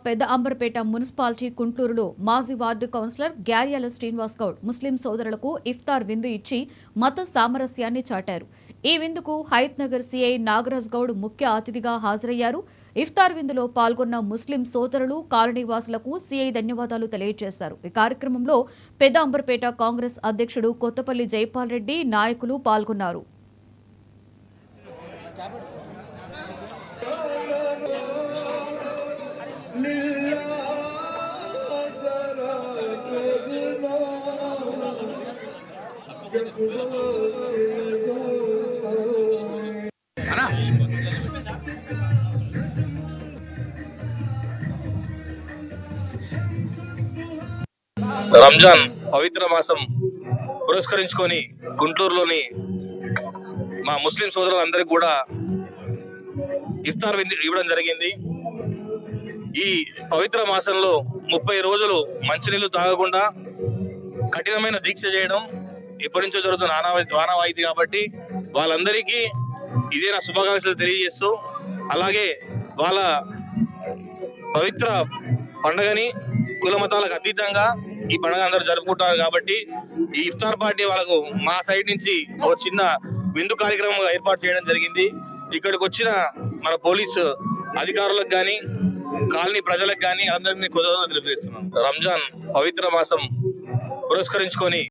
పెద్ద అంబర్పేట మున్సిపాలిటీ కుంట్లూరులో మాజీ ward councillor గ్యార్యాల Srinivas Goud ముస్లిం సోదరులకు ఇఫ్తార్ విందు ఇచ్చి మత సామరస్యాన్ని చాటారు. ఈ విందుకు హయత్ నగర్ సీఐ నాగరాజ్ గౌడ్ ముఖ్య అతిథిగా హాజరయ్యారు. ఇఫ్తార్ విందులో పాల్గొన్న ముస్లిం సోదరులు కాలనీవాసులకు సీఐ ధన్యవాదాలు తెలియజేశారు. ఈ కార్యక్రమంలో పెద్ద అంబర్పేట కాంగ్రెస్ అధ్యక్షుడు కొత్తపల్లి జైపాల్ రెడ్డి నాయకులు పాల్గొన్నారు. రంజాన్ పవిత్ర మాసం పురస్కరించుకొని గుంటూరులోని మా ముస్లిం సోదరులందరికీ కూడా ఇఫ్తార్ ఇవ్వడం జరిగింది. ఈ పవిత్ర మాసంలో 30 రోజులు మంచినీళ్లు తాగకుండా కఠినమైన దీక్ష చేయడం ఎప్పటి నుంచో జరుగుతున్న ఆనవాయితీ కాబట్టి వాళ్ళందరికీ ఇదే నా శుభాకాంక్షలు తెలియజేస్తూ, అలాగే వాళ్ళ పవిత్ర పండుగని కుల మతాలకు అతీతంగా ఈ పండుగ అందరూ జరుపుకుంటారు కాబట్టి ఈ ఇఫ్తార్ పార్టీ వాళ్ళకు మా సైడ్ నుంచి ఒక చిన్న విందు కార్యక్రమం ఏర్పాటు చేయడం జరిగింది. ఇక్కడికి వచ్చిన మన పోలీసు అధికారులకు కానీ కాలనీ ప్రజలకు కానీ అందరినీ కృతజ్ఞతలు తెలియజేస్తున్నాం. రంజాన్ పవిత్ర మాసం పురస్కరించుకొని